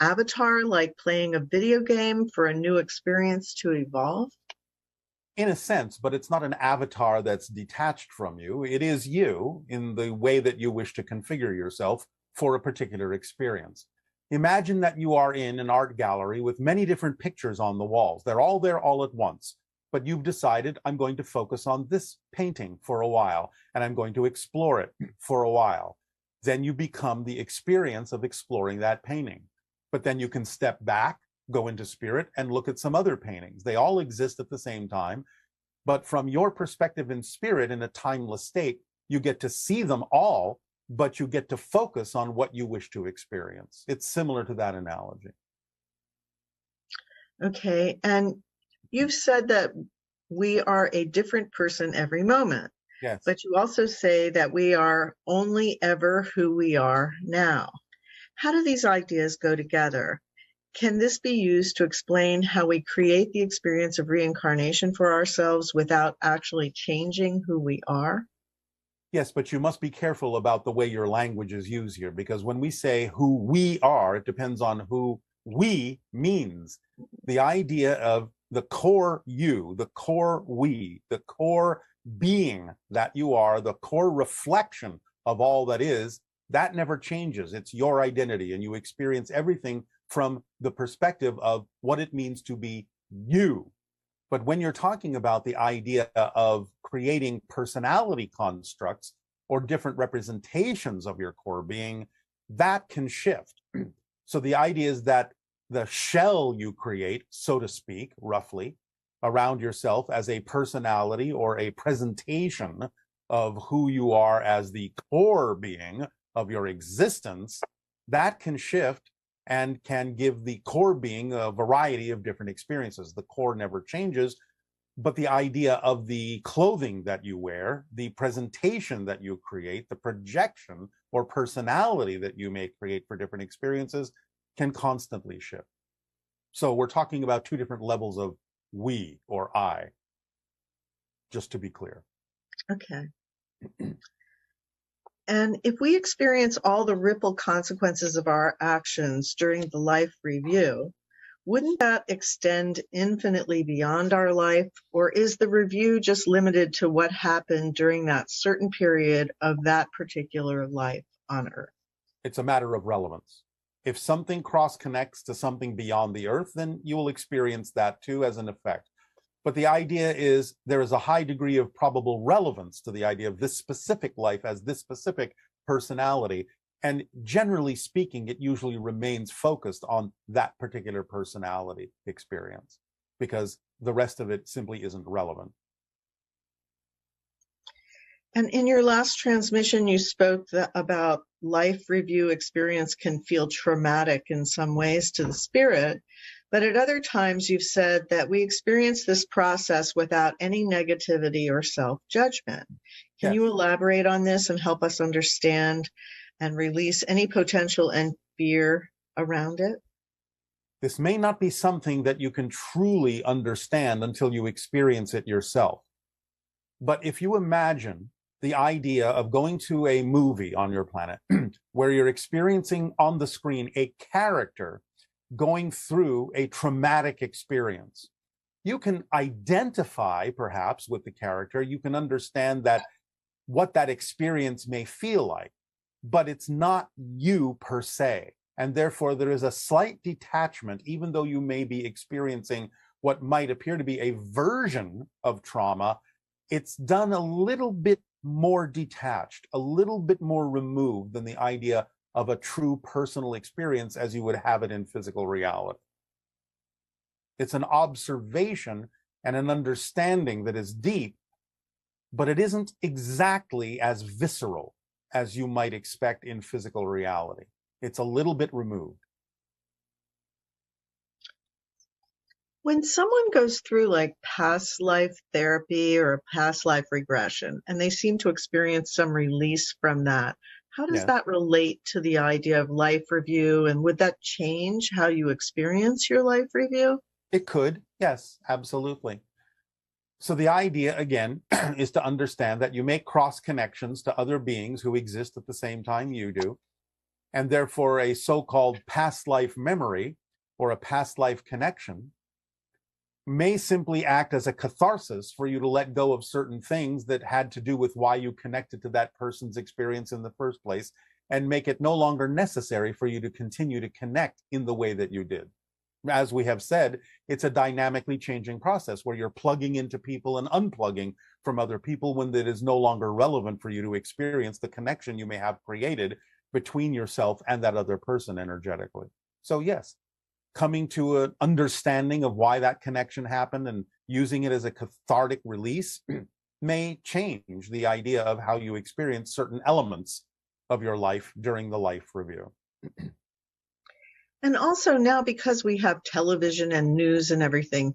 avatar, like playing a video game for a new experience to evolve? In a sense, but it's not an avatar that's detached from you. It is you in the way that you wish to configure yourself for a particular experience. Imagine that you are in an art gallery with many different pictures on the walls. They're all there all at once, but you've decided, I'm going to focus on this painting for a while, and I'm going to explore it for a while. Then you become the experience of exploring that painting. But then you can step back, go into spirit, and look at some other paintings. They all exist at the same time, but from your perspective in spirit, in a timeless state, you get to see them all, but you get to focus on what you wish to experience. It's similar to that analogy. Okay, and you've said that we are a different person every moment. Yes. But you also say that we are only ever who we are now. How do these ideas go together? Can this be used to explain how we create the experience of reincarnation for ourselves without actually changing who we are? Yes, but you must be careful about the way your language is used here, because when we say who we are, it depends on who we means. The idea of the core you, the core we, the core being that you are, the core reflection of all that is, that never changes. It's your identity, and you experience everything from the perspective of what it means to be you. But when you're talking about the idea of creating personality constructs or different representations of your core being, that can shift. So the idea is that the shell you create, so to speak, roughly, around yourself as a personality or a presentation of who you are as the core being of your existence, that can shift and can give the core being a variety of different experiences. The core never changes, but the idea of the clothing that you wear, the presentation that you create, the projection or personality that you may create for different experiences can constantly shift. So we're talking about two different levels of we or I, just to be clear. Okay. And if we experience all the ripple consequences of our actions during the life review, wouldn't that extend infinitely beyond our life? Or is the review just limited to what happened during that certain period of that particular life on Earth? It's a matter of relevance. If something cross connects to something beyond the Earth, then you will experience that too as an effect. But the idea is there is a high degree of probable relevance to the idea of this specific life as this specific personality. And generally speaking, it usually remains focused on that particular personality experience because the rest of it simply isn't relevant. And in your last transmission, you spoke about life review experience can feel traumatic in some ways to the spirit. But at other times, you've said that we experience this process without any negativity or self-judgment. Can you elaborate on this and help us understand and release any potential and fear around it? This may not be something that you can truly understand until you experience it yourself. But if you imagine the idea of going to a movie on your planet where you're experiencing on the screen a character going through a traumatic experience, you can identify perhaps with the character. You can understand that what that experience may feel like, but it's not you per se. And therefore there is a slight detachment, even though you may be experiencing what might appear to be a version of trauma. It's done a little bit more detached, a little bit more removed than the idea of a true personal experience as you would have it in physical reality. It's an observation and an understanding that is deep, but it isn't exactly as visceral as you might expect in physical reality. It's a little bit removed. When someone goes through like past life therapy or past life regression, and they seem to experience some release from that, how does that relate to the idea of life review? And would that change how you experience your life review? It could, yes, absolutely. So the idea, again, is to understand that you make cross connections to other beings who exist at the same time you do. And therefore, a so-called past life memory or a past life connection may simply act as a catharsis for you to let go of certain things that had to do with why you connected to that person's experience in the first place, and make it no longer necessary for you to continue to connect in the way that you did. As we have said, it's a dynamically changing process where you're plugging into people and unplugging from other people when it is no longer relevant for you to experience the connection you may have created between yourself and that other person energetically. So yes, coming to an understanding of why that connection happened and using it as a cathartic release may change the idea of how you experience certain elements of your life during the life review. And also now, because we have television and news and everything,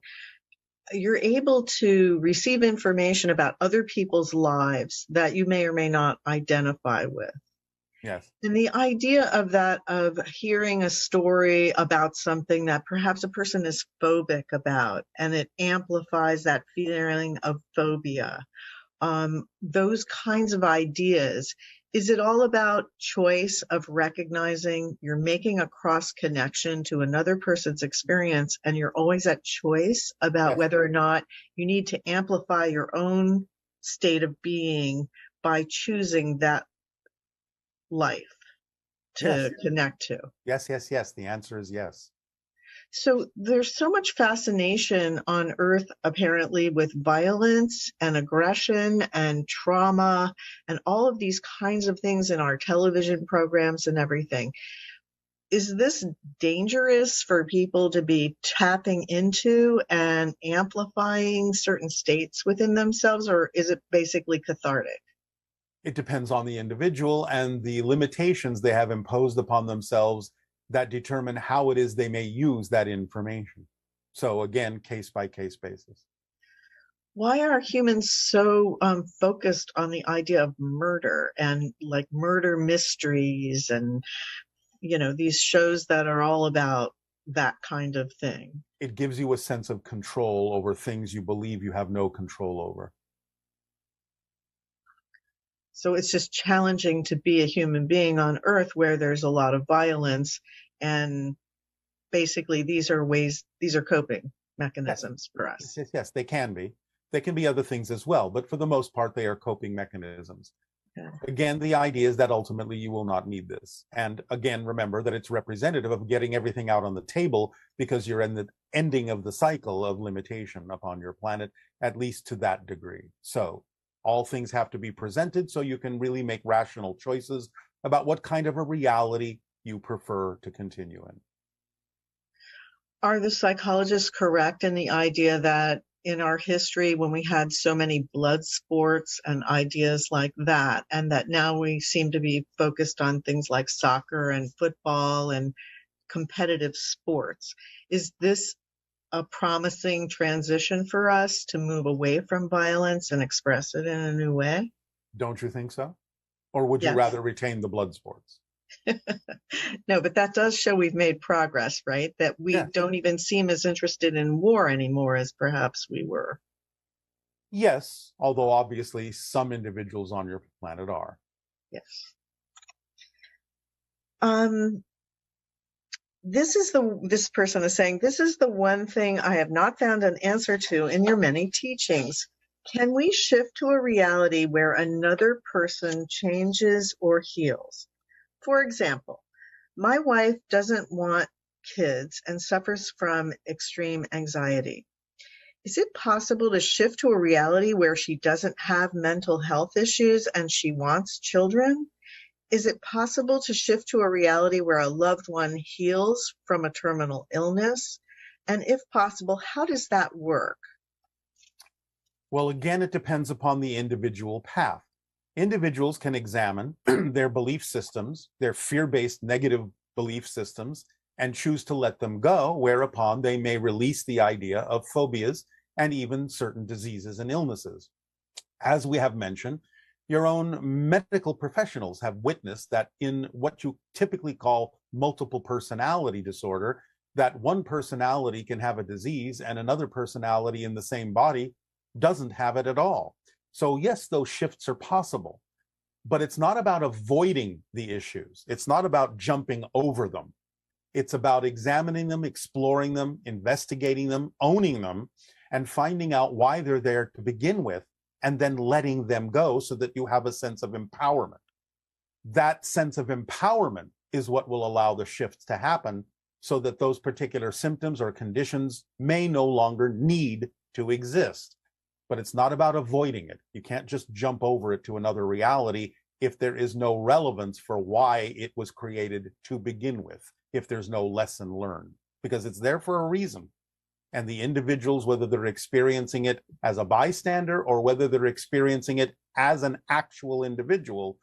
you're able to receive information about other people's lives that you may or may not identify with. Yes. And the idea of that, of hearing a story about something that perhaps a person is phobic about, and it amplifies that feeling of phobia, those kinds of ideas. Is it all about choice of recognizing you're making a cross connection to another person's experience, and you're always at choice about whether or not you need to amplify your own state of being by choosing that life to connect to? Yes, yes, yes. The answer is yes. So there's so much fascination on Earth, apparently, with violence and aggression and trauma and all of these kinds of things in our television programs and everything. Is this dangerous for people to be tapping into and amplifying certain states within themselves, or is it basically cathartic? It depends on the individual and the limitations they have imposed upon themselves that determine how it is they may use that information. So again, case by case basis. Why are humans so focused on the idea of murder and like murder mysteries and, you know, these shows that are all about that kind of thing? It gives you a sense of control over things you believe you have no control over. So it's just challenging to be a human being on Earth where there's a lot of violence, and basically these are coping mechanisms for us. Yes, yes, they can be. They can be other things as well, but for the most part, they are coping mechanisms. Yeah. Again, the idea is that ultimately you will not need this. And again, remember that it's representative of getting everything out on the table because you're in the ending of the cycle of limitation upon your planet, at least to that degree. So all things have to be presented so you can really make rational choices about what kind of a reality you prefer to continue in. Are the psychologists correct in the idea that in our history, when we had so many blood sports and ideas like that, and that now we seem to be focused on things like soccer and football and competitive sports, is this a promising transition for us to move away from violence and express it in a new way? Don't you think so? Or would you Yes. rather retain the blood sports? No, but that does show we've made progress, right? That we don't even seem as interested in war anymore as perhaps we were. Yes, although obviously some individuals on your planet are. Yes. This person is saying, this is the one thing I have not found an answer to in your many teachings. Can we shift to a reality where another person changes or heals? For example, my wife doesn't want kids and suffers from extreme anxiety. Is it possible to shift to a reality where she doesn't have mental health issues and she wants children? Is it possible to shift to a reality where a loved one heals from a terminal illness? And if possible, how does that work? Well, again, it depends upon the individual path. Individuals can examine their belief systems, their fear-based negative belief systems, and choose to let them go, whereupon they may release the idea of phobias and even certain diseases and illnesses. As we have mentioned, your own medical professionals have witnessed that in what you typically call multiple personality disorder, that one personality can have a disease and another personality in the same body doesn't have it at all. So yes, those shifts are possible. But it's not about avoiding the issues. It's not about jumping over them. It's about examining them, exploring them, investigating them, owning them, and finding out why they're there to begin with, and then letting them go so that you have a sense of empowerment. That sense of empowerment is what will allow the shift to happen so that those particular symptoms or conditions may no longer need to exist. But it's not about avoiding it. You can't just jump over it to another reality if there is no relevance for why it was created to begin with, if there's no lesson learned, because it's there for a reason. And the individuals, whether they're experiencing it as a bystander or whether they're experiencing it as an actual individual,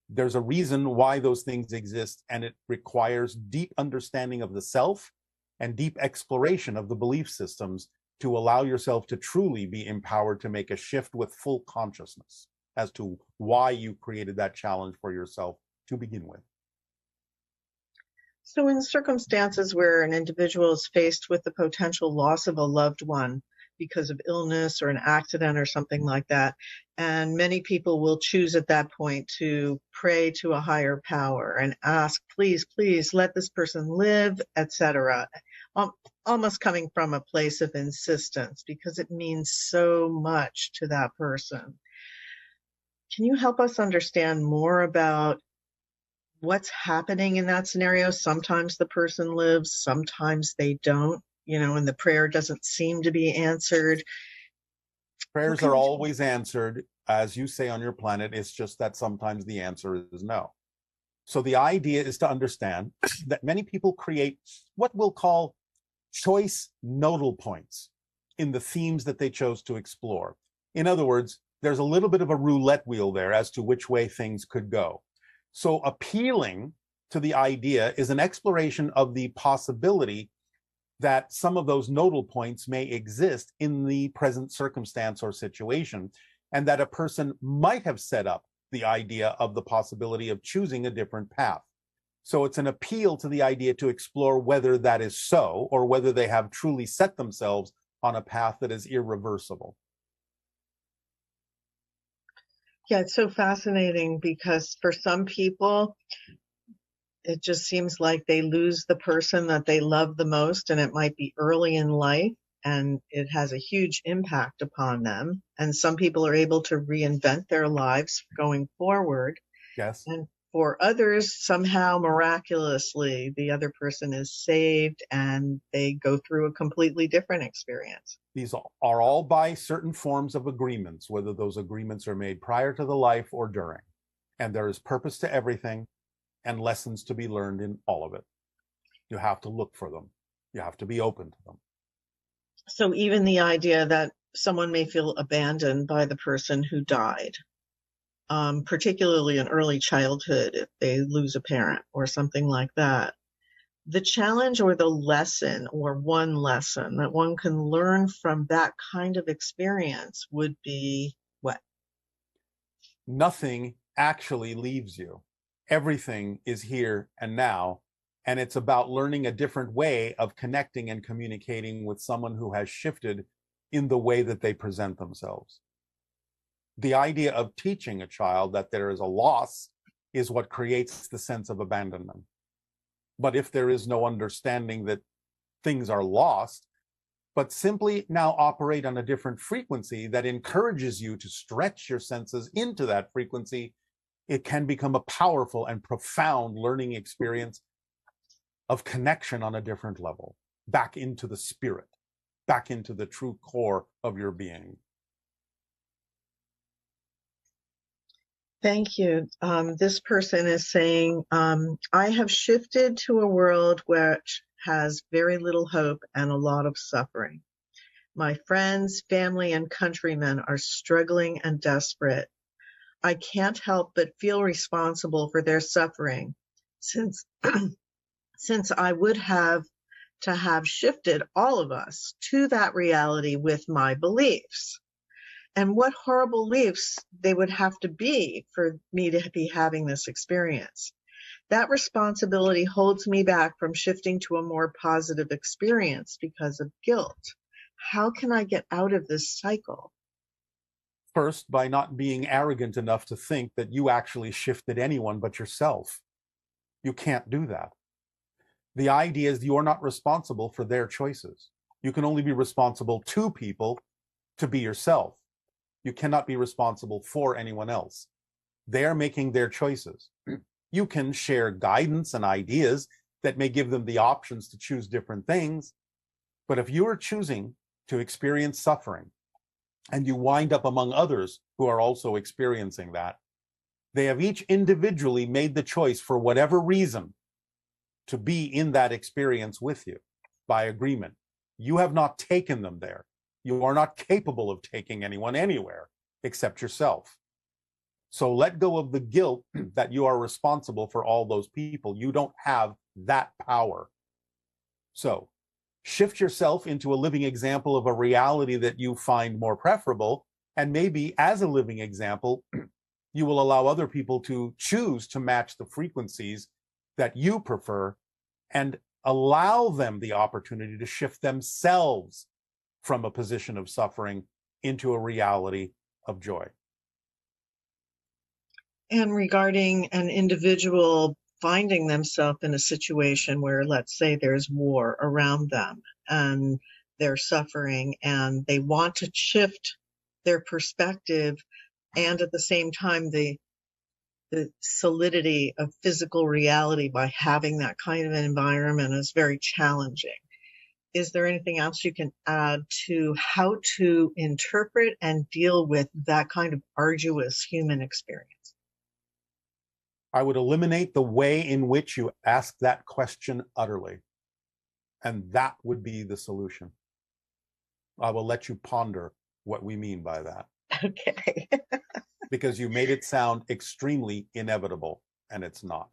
there's a reason why those things exist, and it requires deep understanding of the self and deep exploration of the belief systems to allow yourself to truly be empowered to make a shift with full consciousness as to why you created that challenge for yourself to begin with. So in circumstances where an individual is faced with the potential loss of a loved one because of illness or an accident or something like that, and many people will choose at that point to pray to a higher power and ask, please, please let this person live, etc., almost coming from a place of insistence because it means so much to that person. Can you help us understand more about what's happening in that scenario? Sometimes the person lives, sometimes they don't, and the prayer doesn't seem to be answered. Prayers are always answered, as you say, on your planet. It's just that sometimes the answer is no. So the idea is to understand that many people create what we'll call choice nodal points in the themes that they chose to explore. In other words, there's a little bit of a roulette wheel there as to which way things could go. So appealing to the idea is an exploration of the possibility that some of those nodal points may exist in the present circumstance or situation, and that a person might have set up the idea of the possibility of choosing a different path. So it's an appeal to the idea to explore whether that is so, or whether they have truly set themselves on a path that is irreversible. Yeah, it's so fascinating because for some people, it just seems like they lose the person that they love the most, and it might be early in life, and it has a huge impact upon them. And some people are able to reinvent their lives going forward. Yes. And for others, somehow miraculously, the other person is saved and they go through a completely different experience. These are all by certain forms of agreements, whether those agreements are made prior to the life or during. And there is purpose to everything and lessons to be learned in all of it. You have to look for them. You have to be open to them. So even the idea that someone may feel abandoned by the person who died, particularly in early childhood, if they lose a parent or something like that, the challenge or the lesson, or one lesson that one can learn from that kind of experience would be what? Nothing actually leaves you. Everything is here and now, and it's about learning a different way of connecting and communicating with someone who has shifted in the way that they present themselves. The idea of teaching a child that there is a loss is what creates the sense of abandonment. But if there is no understanding that things are lost, but simply now operate on a different frequency that encourages you to stretch your senses into that frequency, it can become a powerful and profound learning experience of connection on a different level, back into the spirit, back into the true core of your being. Thank you. This person is saying, I have shifted to a world which has very little hope and a lot of suffering. My friends, family, and countrymen are struggling and desperate. I can't help but feel responsible for their suffering since I would have to have shifted all of us to that reality with my beliefs. And what horrible beliefs they would have to be for me to be having this experience. That responsibility holds me back from shifting to a more positive experience because of guilt. How can I get out of this cycle? First, by not being arrogant enough to think that you actually shifted anyone but yourself. You can't do that. The idea is you're not responsible for their choices. You can only be responsible to people to be yourself. You cannot be responsible for anyone else. They're making their choices. You can share guidance and ideas that may give them the options to choose different things. But if you are choosing to experience suffering and you wind up among others who are also experiencing that, they have each individually made the choice for whatever reason to be in that experience with you by agreement. You have not taken them there. You are not capable of taking anyone anywhere except yourself. So let go of the guilt that you are responsible for all those people. You don't have that power. So shift yourself into a living example of a reality that you find more preferable. And maybe as a living example, you will allow other people to choose to match the frequencies that you prefer and allow them the opportunity to shift themselves from a position of suffering into a reality of joy. And regarding an individual finding themselves in a situation where, let's say, there's war around them and they're suffering and they want to shift their perspective, and at the same time the solidity of physical reality by having that kind of an environment is very challenging. Is there anything else you can add to how to interpret and deal with that kind of arduous human experience? I would eliminate the way in which you ask that question utterly. And that would be the solution. I will let you ponder what we mean by that. Okay. Because you made it sound extremely inevitable, and it's not.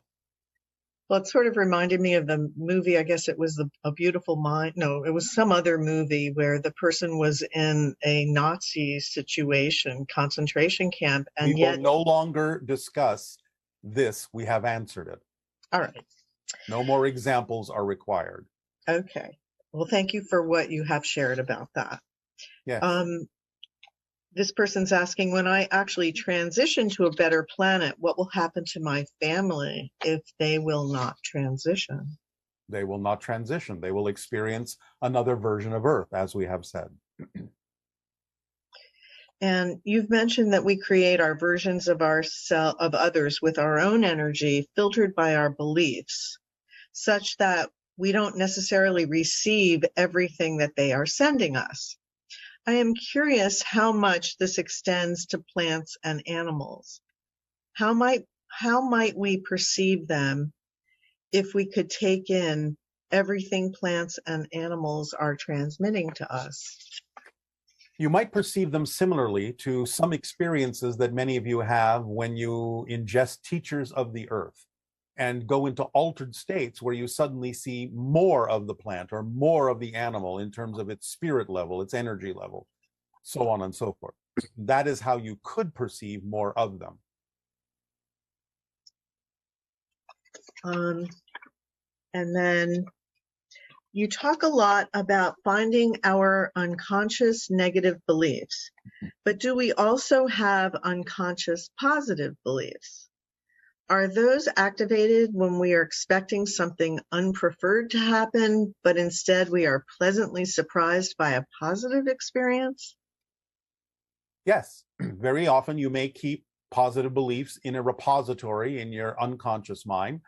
Well, it sort of reminded me of the movie, I guess it was A Beautiful Mind. No, it was some other movie where the person was in a Nazi situation, concentration camp, and we yet... will no longer discuss this. We have answered it. All right. No more examples are required. Okay. Well, thank you for what you have shared about that. Yes. This person's asking, when I actually transition to a better planet, what will happen to my family if they will not transition? They will not transition. They will experience another version of Earth, as we have said. And you've mentioned that we create our versions of of others with our own energy, filtered by our beliefs, such that we don't necessarily receive everything that they are sending us. I am curious how much this extends to plants and animals. How might we perceive them if we could take in everything plants and animals are transmitting to us? You might perceive them similarly to some experiences that many of you have when you ingest teachers of the earth and go into altered states where you suddenly see more of the plant or more of the animal in terms of its spirit level, its energy level, so on and so forth. That is how you could perceive more of them. And then you talk a lot about finding our unconscious negative beliefs, but do we also have unconscious positive beliefs? Are those activated when we are expecting something unpreferred to happen, but instead we are pleasantly surprised by a positive experience? Yes, very often you may keep positive beliefs in a repository in your unconscious mind,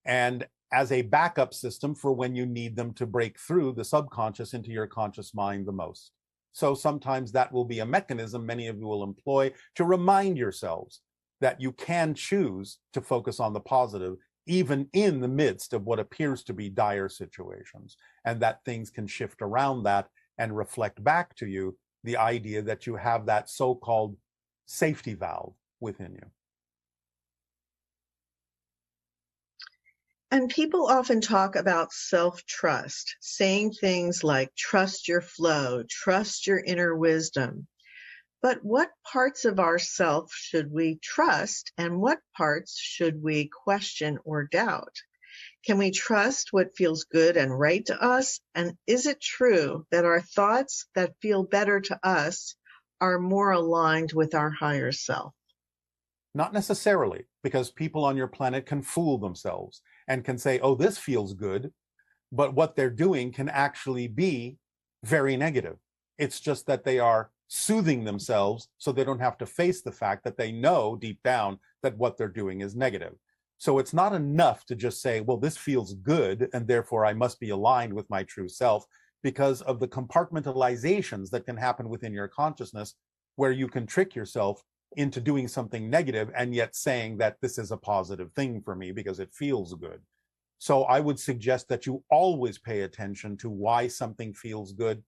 and as a backup system for when you need them to break through the subconscious into your conscious mind the most. So sometimes that will be a mechanism many of you will employ to remind yourselves that you can choose to focus on the positive, even in the midst of what appears to be dire situations, and that things can shift around that and reflect back to you the idea that you have that so-called safety valve within you. And people often talk about self-trust, saying things like, trust your flow, trust your inner wisdom. But what parts of ourself should we trust, and what parts should we question or doubt? Can we trust what feels good and right to us? And is it true that our thoughts that feel better to us are more aligned with our higher self? Not necessarily, because people on your planet can fool themselves and can say, oh, this feels good, but what they're doing can actually be very negative. It's just that they are soothing themselves so they don't have to face the fact that they know deep down that what they're doing is negative. So it's not enough to just say, well, this feels good, and therefore I must be aligned with my true self, because of the compartmentalizations that can happen within your consciousness, where you can trick yourself into doing something negative and yet saying that this is a positive thing for me because it feels good. So I would suggest that you always pay attention to why something feels good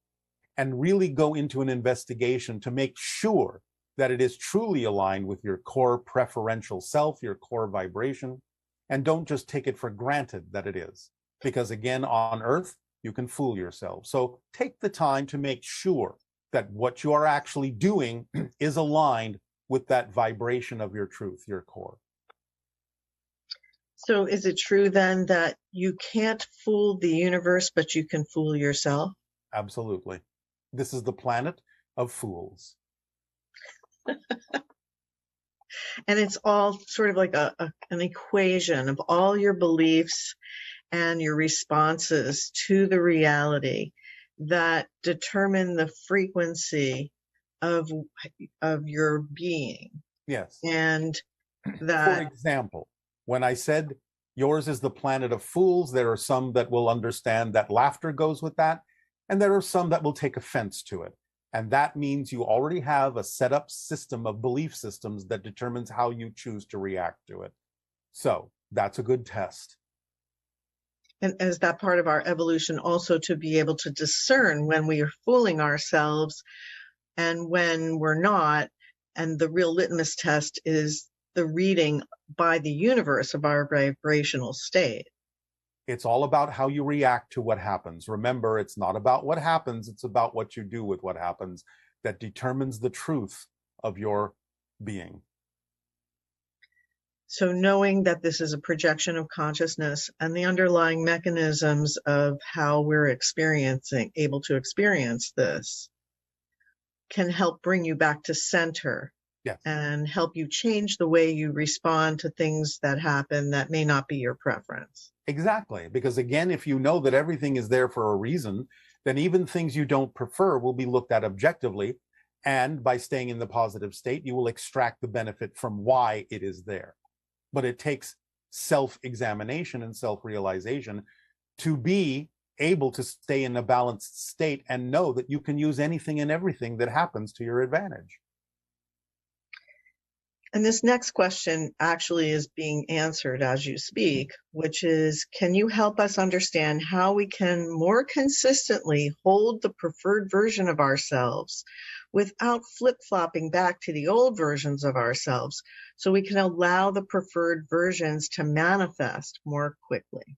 and really go into an investigation to make sure that it is truly aligned with your core preferential self, your core vibration, and don't just take it for granted that it is. Because again, on Earth, you can fool yourself. So take the time to make sure that what you are actually doing is aligned with that vibration of your truth, your core. So is it true then that you can't fool the universe, but you can fool yourself? Absolutely. This is the planet of fools. And it's all sort of like an equation of all your beliefs and your responses to the reality that determine the frequency of your being. Yes. And For that, example, when I said yours is the planet of fools, there are some that will understand that laughter goes with that, and there are some that will take offense to it. And that means you already have a set up system of belief systems that determines how you choose to react to it. So that's a good test. and as that part of our evolution also to be able to discern when we are fooling ourselves and when we're not. And the real litmus test is the reading by the universe of our vibrational state. It's all about how you react to what happens. Remember, it's not about what happens, it's about what you do with what happens that determines the truth of your being. So knowing that this is a projection of consciousness and the underlying mechanisms of how we're able to experience this can help bring you back to center. Yes. And help you change the way you respond to things that happen that may not be your preference. Exactly. Because again, if you know that everything is there for a reason, then even things you don't prefer will be looked at objectively. And by staying in the positive state, you will extract the benefit from why it is there. But it takes self-examination and self-realization to be able to stay in a balanced state and know that you can use anything and everything that happens to your advantage. And this next question actually is being answered as you speak, which is, can you help us understand how we can more consistently hold the preferred version of ourselves without flip-flopping back to the old versions of ourselves, so we can allow the preferred versions to manifest more quickly?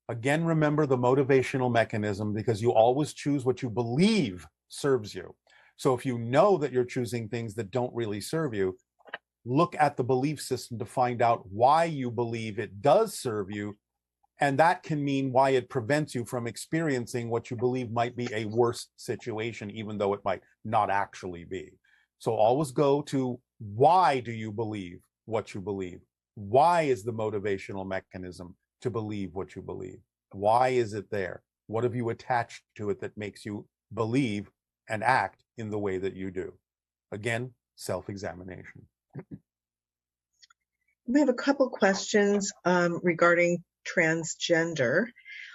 Again, remember the motivational mechanism, because you always choose what you believe serves you. So if you know that you're choosing things that don't really serve you, look at the belief system to find out why you believe it does serve you. And that can mean why it prevents you from experiencing what you believe might be a worse situation, even though it might not actually be. So always go to, why do you believe what you believe? Why is the motivational mechanism to believe what you believe? Why is it there? What have you attached to it that makes you believe and act in the way that you do? Again, self-examination. We have a couple questions regarding transgender.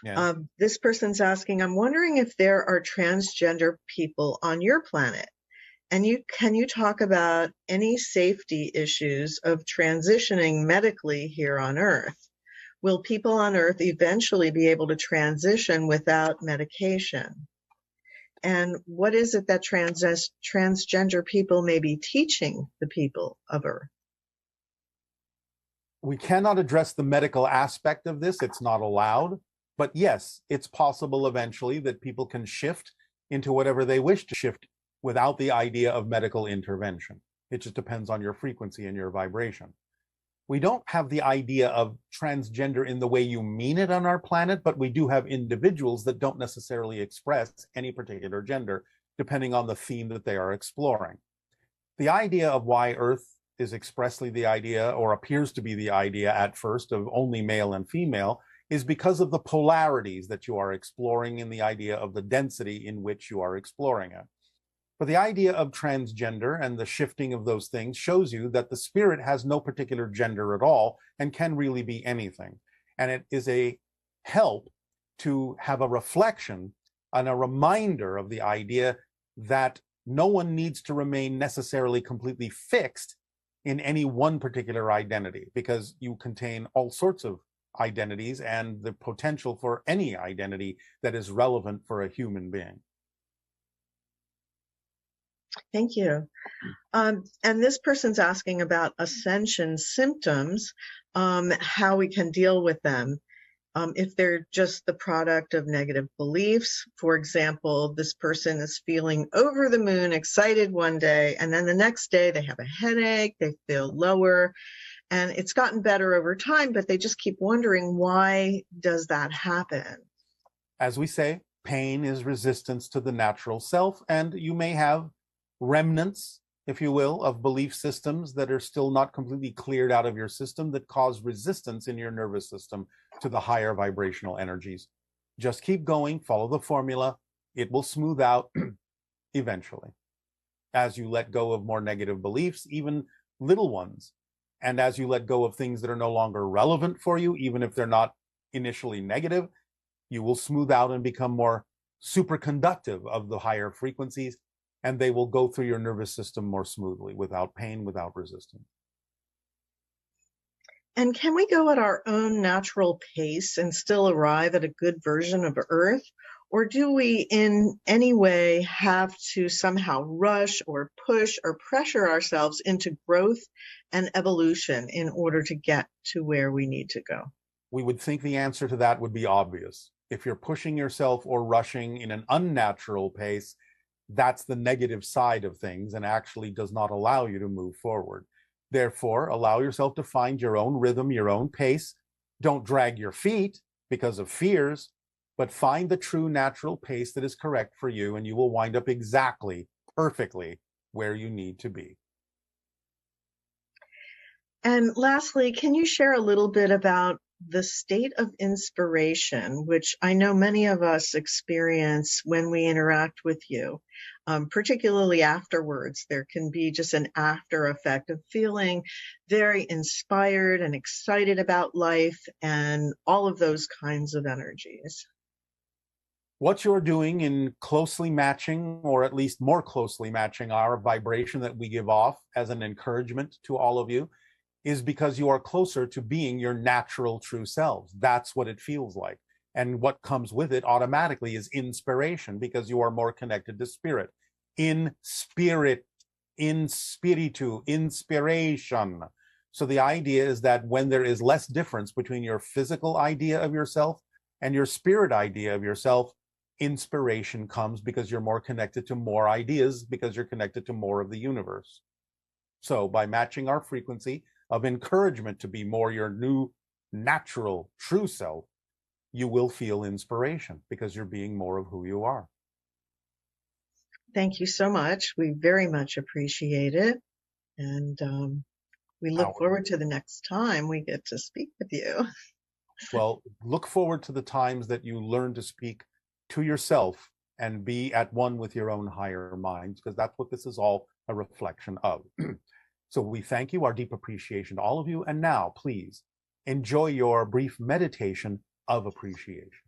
Yeah. This person's asking, I'm wondering if there are transgender people on your planet, and can you talk about any safety issues of transitioning medically here on Earth? Will people on Earth eventually be able to transition without medication? And what is it that transgender people may be teaching the people of Earth? We cannot address the medical aspect of this. It's not allowed. But yes, it's possible eventually that people can shift into whatever they wish to shift without the idea of medical intervention. It just depends on your frequency and your vibration. We don't have the idea of transgender in the way you mean it on our planet, but we do have individuals that don't necessarily express any particular gender, depending on the theme that they are exploring. The idea of why Earth is expressly the idea, or appears to be the idea at first, of only male and female is because of the polarities that you are exploring in the idea of the density in which you are exploring it. But the idea of transgender and the shifting of those things shows you that the spirit has no particular gender at all and can really be anything. And it is a help to have a reflection and a reminder of the idea that no one needs to remain necessarily completely fixed in any one particular identity, because you contain all sorts of identities and the potential for any identity that is relevant for a human being. Thank you. And this person's asking about ascension symptoms, how we can deal with them. If they're just the product of negative beliefs. For example, this person is feeling over the moon, excited one day, and then the next day they have a headache, they feel lower, and it's gotten better over time, but they just keep wondering, why does that happen? As we say, pain is resistance to the natural self, and you may have remnants, if you will, of belief systems that are still not completely cleared out of your system that cause resistance in your nervous system to the higher vibrational energies. Just keep going, follow the formula. It will smooth out eventually. As you let go of more negative beliefs, even little ones, and as you let go of things that are no longer relevant for you, even if they're not initially negative, you will smooth out and become more superconductive of the higher frequencies, and they will go through your nervous system more smoothly, without pain, without resistance. And can we go at our own natural pace and still arrive at a good version of Earth? Or do we in any way have to somehow rush or push or pressure ourselves into growth and evolution in order to get to where we need to go? We would think the answer to that would be obvious. If you're pushing yourself or rushing in an unnatural pace, that's the negative side of things and actually does not allow you to move forward. Therefore, allow yourself to find your own rhythm, your own pace. Don't drag your feet because of fears, but find the true natural pace that is correct for you, and you will wind up exactly, perfectly where you need to be. And lastly, can you share a little bit about the state of inspiration, which I know many of us experience when we interact with you, particularly afterwards? There can be just an after effect of feeling very inspired and excited about life and all of those kinds of energies. What you're doing in closely matching, or at least more closely matching, our vibration that we give off as an encouragement to all of you is because you are closer to being your natural true selves. That's what it feels like. And what comes with it automatically is inspiration, because you are more connected to spirit. In spirit, in spiritu, inspiration. So the idea is that when there is less difference between your physical idea of yourself and your spirit idea of yourself, inspiration comes because you're more connected to more ideas, because you're connected to more of the universe. So by matching our frequency of encouragement to be more your new natural true self, you will feel inspiration because you're being more of who you are. Thank you so much. We very much appreciate it. And we look forward to the next time we get to speak with you. Well, look forward to the times that you learn to speak to yourself and be at one with your own higher minds, because that's what this is all a reflection of. So we thank you, our deep appreciation to all of you. And now, please, enjoy your brief meditation of appreciation.